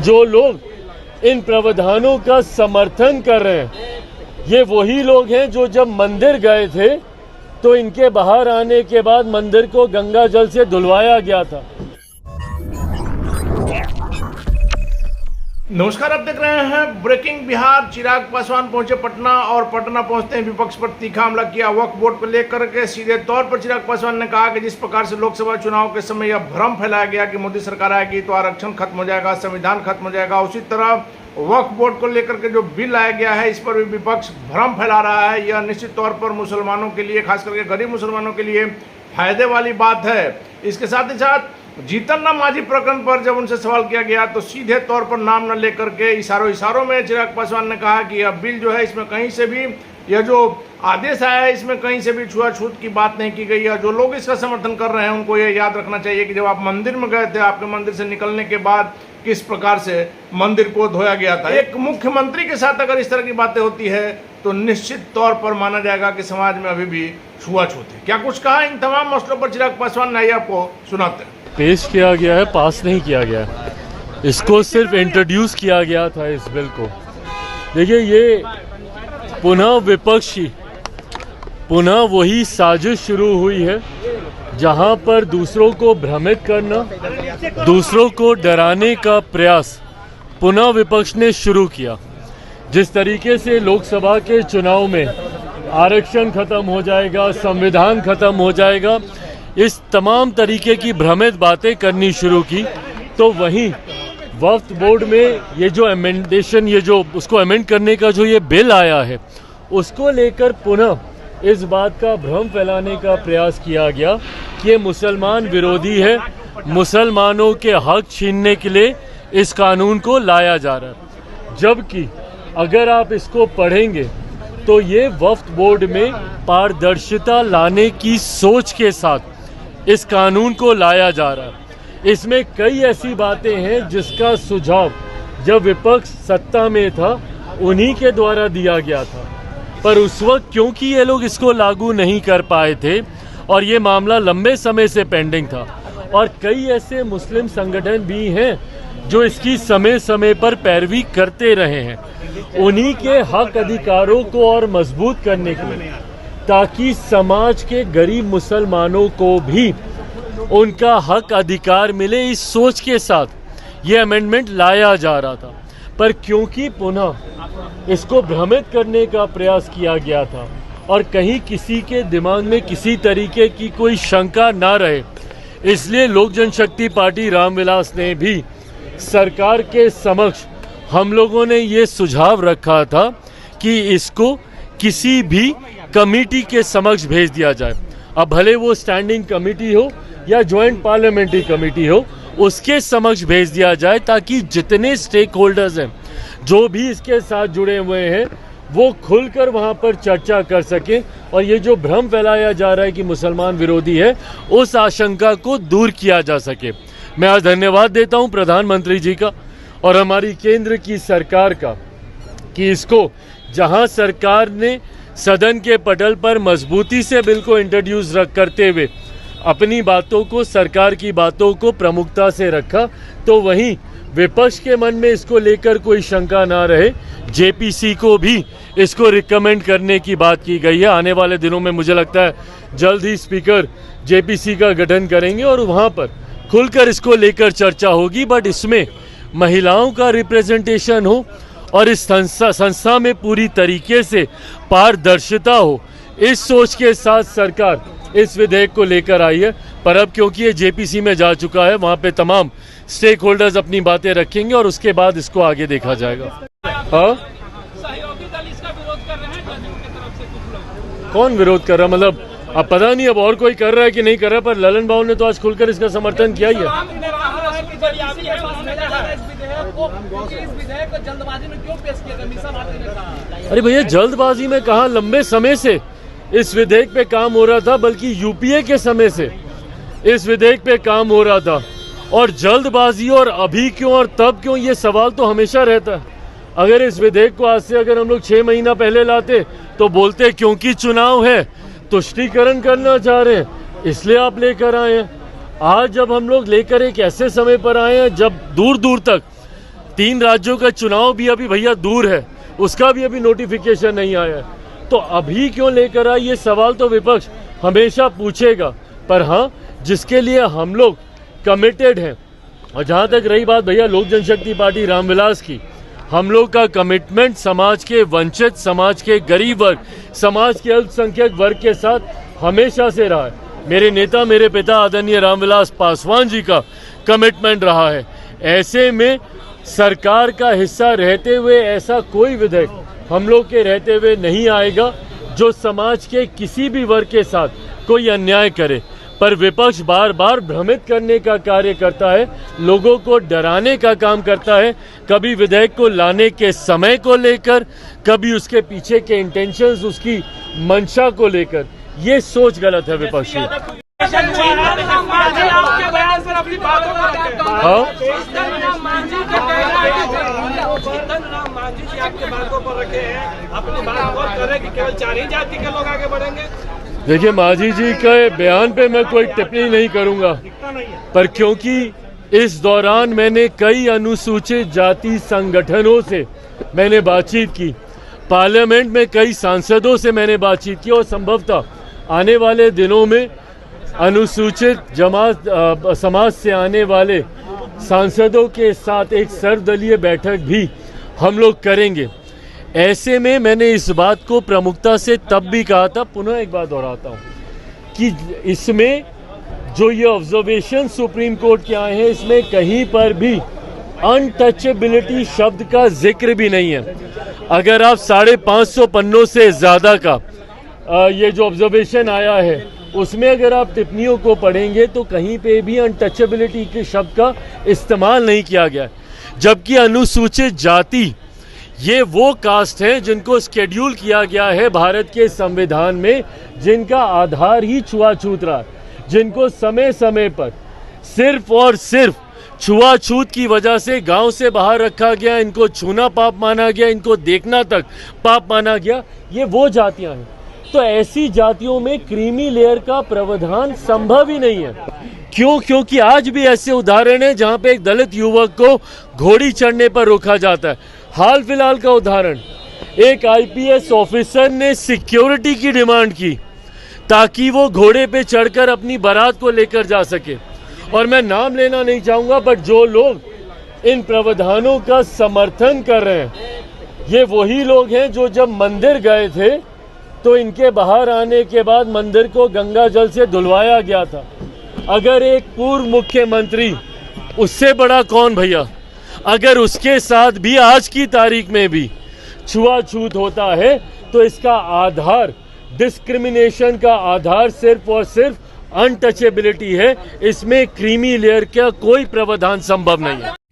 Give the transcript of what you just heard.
जो लोग इन प्रावधानों का समर्थन कर रहे हैं, ये वही लोग हैं जो जब मंदिर गए थे तो इनके बाहर आने के बाद मंदिर को गंगा जल से धुलवाया गया था। नमस्कार, आप देख रहे हैं ब्रेकिंग बिहार। चिराग पासवान पहुंचे पटना और पटना पहुंचते ही विपक्ष पर तीखा हमला किया। वक्फ बोर्ड को लेकर के सीधे तौर पर चिराग पासवान ने कहा कि जिस प्रकार से लोकसभा चुनाव के समय यह भ्रम फैलाया गया कि मोदी सरकार आएगी तो आरक्षण खत्म हो जाएगा, संविधान खत्म हो जाएगा, उसी तरह वक्फ बोर्ड को लेकर के जो बिल लाया गया है इस पर भी विपक्ष भ्रम फैला रहा है। यह निश्चित तौर पर मुसलमानों के लिए, खास करके गरीब मुसलमानों के लिए फायदे वाली बात है। इसके साथ ही साथ जीतन राम मांझी प्रकरण पर जब उनसे सवाल किया गया तो सीधे तौर पर नाम न लेकर के इशारों में चिराग पासवान ने कहा कि यह बिल जो है इसमें कहीं से भी, यह जो आदेश आया है इसमें कहीं से भी छुआछूत की बात नहीं की गई है। जो लोग इसका समर्थन कर रहे हैं उनको यह याद रखना चाहिए कि जब आप मंदिर में गए थे, आपके मंदिर से निकलने के बाद किस प्रकार से मंदिर को धोया गया था। एक मुख्यमंत्री के साथ अगर इस तरह की बातें होती है तो निश्चित तौर पर माना जाएगा कि समाज में अभी भी छुआछूत है। क्या कुछ कहा इन तमाम मसलों पर चिराग पासवान ने, आपको सुनाते हैं। पेश किया गया है, पास नहीं किया गया है, इसको सिर्फ इंट्रोड्यूस किया गया था इस बिल को। देखिए, ये पुनः वही साजिश शुरू हुई है जहां पर दूसरों को भ्रमित करना, दूसरों को डराने का प्रयास पुनः विपक्ष ने शुरू किया। जिस तरीके से लोकसभा के चुनाव में आरक्षण खत्म हो जाएगा, संविधान खत्म हो जाएगा, इस तमाम तरीके की भ्रमित बातें करनी शुरू की, तो वहीं वक्फ बोर्ड में ये जो अमेंडेशन, ये जो उसको अमेंड करने का जो ये बिल आया है, उसको लेकर पुनः इस बात का भ्रम फैलाने का प्रयास किया गया कि ये मुसलमान विरोधी है, मुसलमानों के हक छीनने के लिए इस कानून को लाया जा रहा है। जबकि अगर आप इसको पढ़ेंगे तो ये वक्फ बोर्ड में पारदर्शिता लाने की सोच के साथ इस कानून को लाया जा रहा है। इसमें कई ऐसी बातें हैं जिसका सुझाव जब विपक्ष सत्ता में था उन्हीं के द्वारा दिया गया था, पर उस वक्त क्योंकि ये लोग इसको लागू नहीं कर पाए थे और ये मामला लंबे समय से पेंडिंग था, और कई ऐसे मुस्लिम संगठन भी हैं जो इसकी समय समय पर पैरवी करते रहे हैं, उन्हीं के हक अधिकारों को और मजबूत करने के लिए, ताकि समाज के गरीब मुसलमानों को भी उनका हक अधिकार मिले, इस सोच के साथ ये अमेंडमेंट लाया जा रहा था। पर क्योंकि पुनः इसको भ्रमित करने का प्रयास किया गया था और कहीं किसी के दिमाग में किसी तरीके की कोई शंका ना रहे, इसलिए लोक जनशक्ति पार्टी रामविलास ने भी सरकार के समक्ष, हम लोगों ने ये सुझाव रखा था कि इसको किसी भी कमेटी के समक्ष भेज दिया जाए। अब भले वो स्टैंडिंग कमेटी हो या ज्वाइंट पार्लियामेंट्री कमेटी हो, उसके समक्ष भेज दिया जाए ताकि जितने स्टेक होल्डर्स हैं, जो भी इसके साथ जुड़े हुए हैं, वो खुलकर वहाँ पर चर्चा कर सकें और ये जो भ्रम फैलाया जा रहा है कि मुसलमान विरोधी है, उस आशंका को दूर किया जा सके। मैं आज धन्यवाद देता हूँ प्रधानमंत्री जी का और हमारी केंद्र की सरकार का कि इसको, जहाँ सरकार ने सदन के पटल पर मजबूती से बिल को इंट्रोड्यूस करते हुए अपनी बातों को, सरकार की बातों को प्रमुखता से रखा, तो वहीं विपक्ष के मन में इसको लेकर कोई शंका ना रहे, जेपीसी को भी इसको रिकमेंड करने की बात की गई है। आने वाले दिनों में मुझे लगता है जल्द ही स्पीकर जेपीसी का गठन करेंगे और वहाँ पर खुलकर इसको लेकर चर्चा होगी। बट इसमें महिलाओं का रिप्रेजेंटेशन हो और इस संस्था में पूरी तरीके से पारदर्शिता हो, इस सोच के साथ सरकार इस विधेयक को लेकर आई है। पर अब क्योंकि ये जेपीसी में जा चुका है, वहाँ पे तमाम स्टेक होल्डर्स अपनी बातें रखेंगे और उसके बाद इसको आगे देखा जाएगा। हाँ, सहयोगी दल इसका विरोध कर रहे हैं जदयू की तरफ से कुछ लोग। कौन विरोध कर रहा, मतलब अब पता नहीं अब और कोई कर रहा है कि नहीं कर रहा, पर ललन बाबू ने तो आज खुलकर इसका समर्थन किया ही है। अरे भैया, जल्दबाजी में कहा, लंबे समय से इस विधेयक पे काम हो रहा था, बल्कि यूपीए के समय से इस विधेयक पे काम हो रहा था। और जल्दबाजी और अभी क्यों और तब क्यों, ये सवाल तो हमेशा रहता है। अगर इस विधेयक को आज से अगर हम लोग 6 महीना पहले लाते तो बोलते क्योंकि चुनाव है, तुष्टीकरण करना चाह रहे हैं, इसलिए आप लेकर आए हैं। आज जब हम लोग लेकर एक ऐसे समय पर आए हैं जब दूर दूर तक 3 राज्यों का चुनाव भी अभी भैया दूर है, उसका भी अभी नोटिफिकेशन नहीं आया है। तो अभी क्यों लेकर आए, ये सवाल तो विपक्ष हमेशा पूछेगा। पर हाँ, जिसके लिए हम लोग कमिटेड हैं, और जहाँ तक रही बात भैया लोक जनशक्ति पार्टी रामविलास की, हम लोग का कमिटमेंट समाज के वंचित, समाज के गरीब वर्ग, समाज के अल्पसंख्यक वर्ग के साथ हमेशा से रहा है। मेरे नेता, मेरे पिता आदरणीय रामविलास पासवान जी का कमिटमेंट रहा है। ऐसे में सरकार का हिस्सा रहते हुए ऐसा कोई विधेयक हम लोग के रहते हुए नहीं आएगा जो समाज के किसी भी वर्ग के साथ कोई अन्याय करे। पर विपक्ष बार बार भ्रमित करने का कार्य करता है, लोगों को डराने का काम करता है, कभी विधेयक को लाने के समय को लेकर, कभी उसके पीछे के इंटेंशंस, उसकी मंशा को लेकर। ये सोच गलत है विपक्ष की। आपके बयान पर अपनी बातों को रखें। हाँ, मांझी जी आपके बातों पर रखे हैं, अपनी बात और करें कि केवल 4 ही जाति के लोग आगे बढ़ेंगे। देखिए मांझी जी के बयान पे मैं कोई टिप्पणी नहीं करूंगा, पर क्योंकि इस दौरान मैंने कई अनुसूचित जाति संगठनों से मैंने बातचीत की, पार्लियामेंट में कई सांसदों से मैंने बातचीत की, और संभवतः आने वाले दिनों में अनुसूचित समाज से आने वाले सांसदों के साथ एक सर्वदलीय बैठक भी हम लोग करेंगे। ऐसे में मैंने इस बात को प्रमुखता से तब भी कहा था, पुनः एक बात दोहराता हूँ कि इसमें जो ये ऑब्जर्वेशन सुप्रीम कोर्ट के आए हैं, इसमें कहीं पर भी अनटचेबिलिटी शब्द का जिक्र भी नहीं है। अगर आप 550 पन्नों से ज़्यादा का ये जो ऑब्जर्वेशन आया है, उसमें अगर आप टिप्पणियों को पढ़ेंगे तो कहीं पे भी अनटचेबिलिटी के शब्द का इस्तेमाल नहीं किया गया। जबकि अनुसूचित जाति ये वो कास्ट हैं जिनको शेड्यूल किया गया है भारत के संविधान में, जिनका आधार ही छुआछूत रहा, जिनको समय समय पर सिर्फ और सिर्फ छुआछूत की वजह से गांव से बाहर रखा गया, इनको छूना पाप माना गया, इनको देखना तक पाप माना गया। ये वो जातियां हैं। तो ऐसी जातियों में क्रीमी लेयर का प्रावधान संभव ही नहीं है। क्यों? क्योंकि आज भी ऐसे उदाहरण हैं जहां पे एक दलित युवक को घोड़ी चढ़ने पर रोका जाता है। हाल फिलहाल का उदाहरण, एक आईपीएस ऑफिसर ने सिक्योरिटी की डिमांड की ताकि वो घोड़े पे चढ़कर अपनी बारात को लेकर जा सके। और मैं नाम लेना नहीं चाहूँगा, बट जो लोग इन प्रावधानों का समर्थन कर रहे हैं, ये वही लोग हैं जो जब मंदिर गए थे तो इनके बाहर आने के बाद मंदिर को गंगा जल से धुलवाया गया था। अगर एक पूर्व मुख्यमंत्री, उससे बड़ा कौन भैया, अगर उसके साथ भी आज की तारीख में भी छुआछूत होता है तो इसका आधार, डिस्क्रिमिनेशन का आधार सिर्फ और सिर्फ अनटचेबिलिटी है। इसमें क्रीमी लेयर का कोई प्रावधान संभव नहीं है।